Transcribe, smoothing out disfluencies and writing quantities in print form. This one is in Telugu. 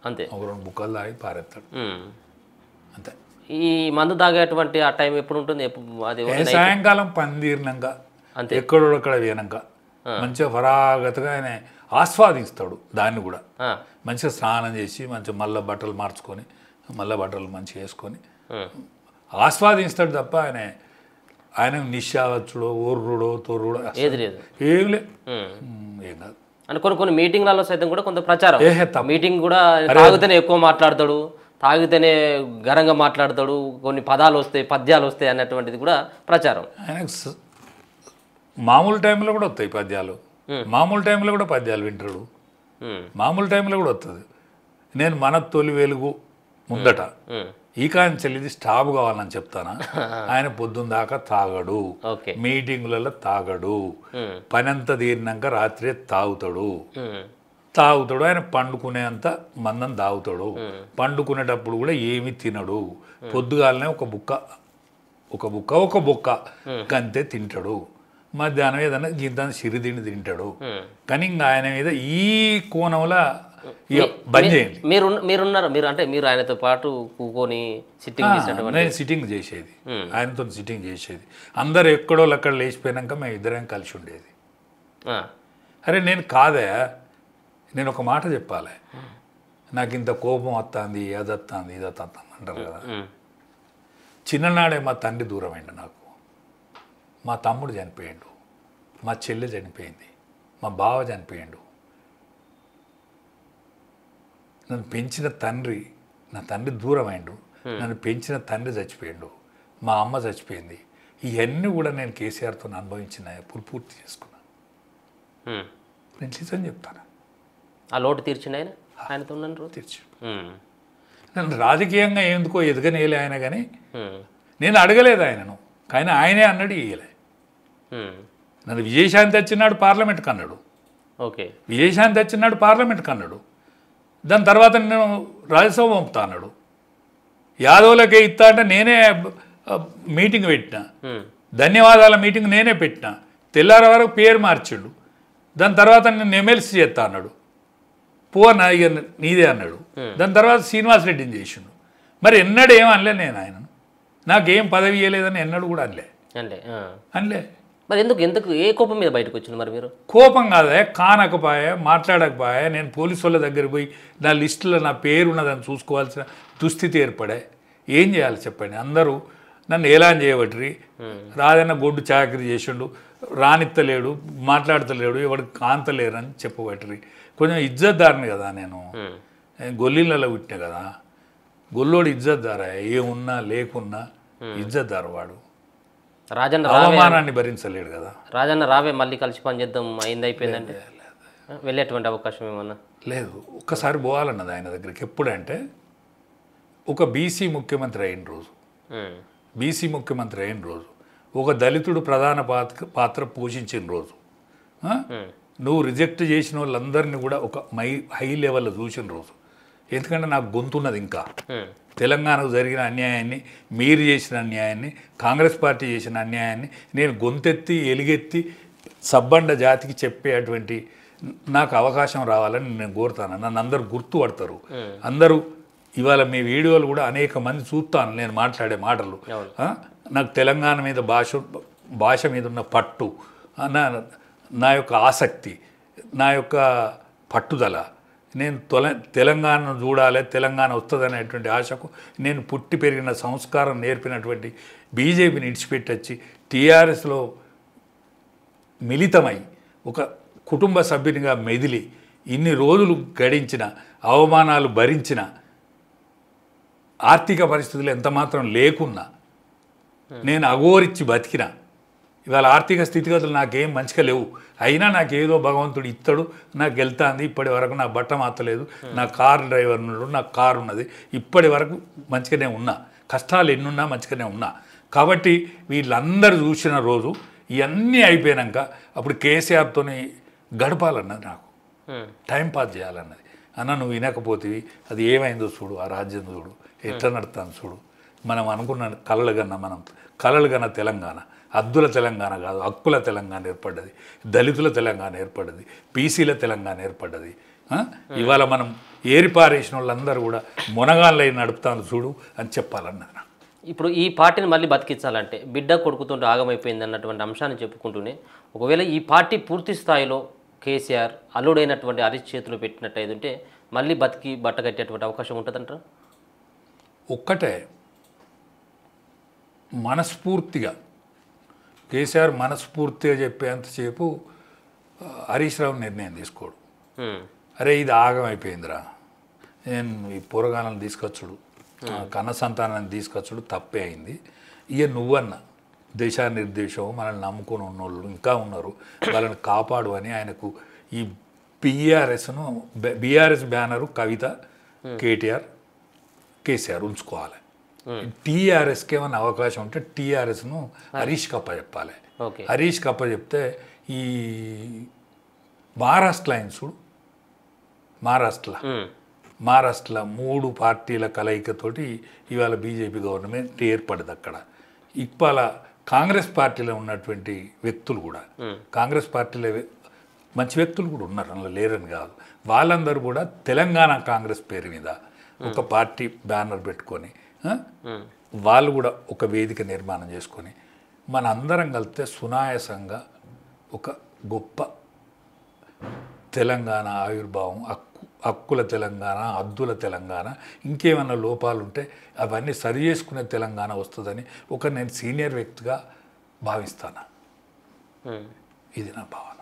అంతే. ఒక 2 బుక్కలు తాగి పారేస్తాడు అంతే. ఈ మందు తాగేటువంటి ఆ టైం ఎప్పుడు ఉంటుంది? అది సాయంకాలం పని తీరినాక అంతే. ఎక్కడొక్కడ పోయినాక మంచిగా ఫరాగతగా ఆయన ఆస్వాదిస్తాడు దాన్ని కూడా. మంచిగా స్నానం చేసి మంచిగా మళ్ళీ బట్టలు మార్చుకొని మళ్ళీ బట్టలు మంచిగా వేసుకొని ఆస్వాదిస్తాడు తప్ప ఆయన నిశ్చావచ్చుడో ఓర్రుడో తొర్రుడో ఏది లేదు, ఏం లేదు, ఏం కాదు. అంటే కొన్ని మీటింగ్లలో సైతం కూడా కొంత ప్రచారం, మీటింగ్ కూడా తాగితేనే ఎక్కువ మాట్లాడతాడు, తాగితేనే ఘనంగా మాట్లాడతాడు, కొన్ని పదాలు వస్తాయి పద్యాలు వస్తాయి అన్నటువంటిది కూడా ప్రచారం. ఆయనకు మామూలు టైంలో కూడా వస్తాయి పద్యాలు, మామూలు టైంలో కూడా పద్యాలు వింటాడు, మామూలు టైంలో కూడా వస్తుంది. నేను మన తొలి వెలుగు ముందట ఈ కాంచెల్లిది స్టాప్ కావాలని చెప్తానా. ఆయన పొద్దున్న దాకా తాగడు, మీటింగులలో తాగడు, పనంతా తీరినాక రాత్రి తాగుతాడు. ఆయన పండుకునేంత మందం తాగుతాడు, పండుకునేటప్పుడు కూడా ఏమి తినడు, పొద్దుగాలనే ఒక బుక్క గంతే తింటాడు, మధ్యాహ్నం ఏదైనా గింత సిరిదిండి తింటాడు. కానీ ఇంకా ఆయన మీద ఈ కోణంలో బంద్ చేయండి. మీరు అంటే మీరు ఆయనతో పాటు కూకొని సిట్టింగ్ నేను సిట్టింగ్ చేసేది, ఆయనతో సిట్టింగ్ చేసేది. అందరు ఎక్కడో అక్కడ లేచిపోయినాక మేము ఇద్దరం కలిసి ఉండేది. అరే నేను కాదే, నేను ఒక మాట చెప్పాలి, నాకు ఇంత కోపం వస్తుంది, అది వస్తుంది, ఇది వస్తుంది అంటారు కదా. చిన్ననాడే మా తండ్రి దూరం అయింది నాకు, మా తమ్ముడు చనిపోయాడు, మా చెల్లె చనిపోయింది, మా బావ చనిపోయాడు, నన్ను పెంచిన తండ్రి, నా తండ్రి దూరం అయిండు, నన్ను పెంచిన తండ్రి చచ్చిపోయాడు, మా అమ్మ చచ్చిపోయింది. ఇవన్నీ కూడా నేను కేసీఆర్తో అనుభవించిన పూర్తి చేసుకున్నా. నేను నిజం చెప్తాను, ఆ లోటు తీర్చిండు ఆయనతో తీర్చి. నన్ను రాజకీయంగా ఎందుకో ఎదగనేలే ఆయన, కానీ నేను అడగలేదు ఆయనను, కానీ ఆయనే అన్నాడు ఇయ్యలే. నన్ను విజయశాంతి వచ్చినాడు పార్లమెంట్కి అన్నాడు, విజయశాంతి వచ్చినాడు పార్లమెంట్కి అన్నాడు. దాని తర్వాత నేను రాజ్యసభ పంపుతా అన్నాడు. యాదవులకే ఇస్తా అంటే నేనే మీటింగ్ పెట్టిన, ధన్యవాదాల మీటింగ్ నేనే పెట్టిన, తెల్లార వరకు పేరు మార్చిండు. దాని తర్వాత నేను ఎమ్మెల్సీ చేస్తా అన్నాడు, పోనా ఇక నీదే అన్నాడు. దాని తర్వాత శ్రీనివాసరెడ్డిని చేసిండు. మరి ఎన్నడూ ఏం అనలే నేను ఆయనను, నాకేం పదవి ఇవ్వలేదని ఎన్నడూ కూడా అనలే. మరి ఎందుకు ఏ కోపం మీద బయటకు వచ్చింది మరి మీరు? కోపం కాదే, కానకపోయా, మాట్లాడకపోయా, నేను పోలీసు వాళ్ళ దగ్గర పోయి నా లిస్టులో నా పేరు ఉన్నదని చూసుకోవాల్సిన దుస్థితి ఏర్పడే. ఏం చేయాలి చెప్పండి? అందరూ నన్ను ఏలాన్ చేయబట్టి, రాజన్న గొడ్డు చాకరీ చేసిండు, రానిత్తలేడు, మాట్లాడతలేడు, ఎవరికి కాంతలేరని చెప్పబట్టి కొంచెం ఇజ్జత్దారుని కదా నేను, గొల్లీలలో పుట్టినా కదా. గొల్లోడు ఇజ్జత్దారా, ఏమున్నా లేకున్నా ఇజ్జత్దారు వాడు, అవమానాన్ని భరించలేడు కదా. రాజన్న రావే మళ్ళీ కలిసి పని చేద్దాం అయింది అయిపోయిందంటే వెళ్ళేటువంటి అవకాశం ఏమన్నా లేదు. ఒక్కసారి పోవాలన్నది ఆయన దగ్గరికి. ఎప్పుడంటే ఒక బీసీ ముఖ్యమంత్రి అయిన రోజు, ఒక దళితుడు ప్రధాన పాత్ర పోషించిన రోజు, నువ్వు రిజెక్ట్ చేసిన వాళ్ళందరినీ కూడా ఒక హై లెవెల్లో చూసిన రోజు. ఎందుకంటే నాకు గొంతున్నది ఇంకా. తెలంగాణకు జరిగిన అన్యాయాన్ని, మీరు చేసిన అన్యాయాన్ని, కాంగ్రెస్ పార్టీ చేసిన అన్యాయాన్ని నేను గొంతెత్తి ఎలుగెత్తి సబ్బండ జాతికి చెప్పేటువంటి నాకు అవకాశం రావాలని నేను కోరుతాను. నన్ను అందరూ గుర్తుపడతారు. అందరూ ఇవాళ మీ వీడియోలు కూడా అనేక మంది చూస్తాను నేను మాట్లాడే మాటలు. నాకు తెలంగాణ మీద భాష మీద ఉన్న పట్టు, నా యొక్క ఆసక్తి, నా యొక్క పట్టుదల, నేను తెలంగాణను చూడాలి, తెలంగాణ వస్తుంది అనేటువంటి ఆశకు నేను పుట్టి పెరిగిన సంస్కారం నేర్పినటువంటి బీజేపీని ఇడిచిపెట్టి వచ్చి టీఆర్ఎస్లో మిళితమై ఒక కుటుంబ సభ్యునిగా మెదిలి ఇన్ని రోజులు గడించిన, అవమానాలు భరించిన, ఆర్థిక పరిస్థితులు ఎంతమాత్రం లేకున్నా నేను అఘోరించి బతికిన, ఇవాళ ఆర్థిక స్థితిగతులు నాకేం మంచిగా లేవు, అయినా నాకేదో భగవంతుడు ఇస్తాడు, నాకు వెళ్తాంది. ఇప్పటి వరకు నా బట్ట మాత్తలేదు, నా కారు డ్రైవర్ ఉన్నాడు, నాకు కారు ఉన్నది, ఇప్పటి వరకు మంచిగానే ఉన్నా, కష్టాలు ఎన్నున్నా మంచిగానే ఉన్నా. కాబట్టి వీళ్ళందరూ చూసిన రోజు ఇవన్నీ అయిపోయాక అప్పుడు కేసీఆర్తో గడపాలన్నది, నాకు టైంపాస్ చేయాలన్నది. అన్న నువ్వు వినకపోతే అది ఏమైందో చూడు, ఆ రాజ్యం చూడు ఎట్లా నడుతాను చూడు, మనం అనుకున్న కలలు కన్న తెలంగాణ, అద్దుల తెలంగాణ కాదు, హక్కుల తెలంగాణ ఏర్పడ్డది, దళితుల తెలంగాణ ఏర్పడ్డది, బీసీల తెలంగాణ ఏర్పడ్డది, ఇవాళ మనం ఏరిపారేసిన వాళ్ళందరూ కూడా మునగాళ్ళై నడుపుతాను చూడు అని చెప్పాలన్నది నాకు. ఇప్పుడు ఈ పార్టీని మళ్ళీ బతికించాలంటే బిడ్డ కొడుకుతుంటే ఆగమైపోయింది అన్నటువంటి అంశాన్ని చెప్పుకుంటూనే ఒకవేళ ఈ పార్టీ పూర్తి స్థాయిలో కేసీఆర్ అల్లుడైనటువంటి హరీష్ చేతిలో పెట్టినట్టయితే ఉంటే మళ్ళీ బతికి బట్టగట్టేటువంటి అవకాశం ఉంటుందంటారా? ఒక్కటే మనస్ఫూర్తిగా కేసీఆర్ మనస్ఫూర్తిగా చెప్పేంతసేపు హరీష్ రావు నిర్ణయం తీసుకోడు. అరే ఇది ఆగమైపోయిందిరా, నేను ఈ పోరగాలను తీసుకొచ్చుడు కన్న సంతానాన్ని తీసుకొచ్చుడు తప్పే అయింది, ఇక నువ్వన్న దిశానిర్దేశం మనల్ని నమ్ముకొని ఉన్నోళ్ళు ఇంకా ఉన్నారు వాళ్ళని కాపాడు అని ఆయనకు ఈ బీఆర్ఎస్ బ్యానరు కవిత కేసీఆర్ ఉంచుకోవాలి. టీఆర్ఎస్కి ఏమైనా అవకాశం ఉంటే టీఆర్ఎస్ను హరీష్ కప్ప చెప్పాలి. హరీష్ కప్ప చెప్తే ఈ మహారాష్ట్ర ఆయన చూడు, మహారాష్ట్రలో 3 పార్టీల కలయికతోటి ఇవాళ బీజేపీ గవర్నమెంట్ ఏర్పడింది. అక్కడ ఇవాళ కాంగ్రెస్ పార్టీలో ఉన్నటువంటి వ్యక్తులు కూడా కాంగ్రెస్ పార్టీలో మంచి వ్యక్తులు కూడా ఉన్నారు, అందులో లేరని కాదు, వాళ్ళందరూ కూడా తెలంగాణ కాంగ్రెస్ పేరు మీద ఒక పార్టీ బ్యానర్ పెట్టుకొని వాళ్ళు కూడా ఒక వేదిక నిర్మాణం చేసుకొని మన అందరం కలిస్తే సునాయాసంగా ఒక గొప్ప తెలంగాణ ఆవిర్భావం, హక్కుల తెలంగాణ, హద్దుల తెలంగాణ, ఇంకేమైనా లోపాలు ఉంటే అవన్నీ సరి చేసుకునే తెలంగాణ వస్తుందని నేను సీనియర్ వ్యక్తిగా భావిస్తాను. ఇది నా భావన.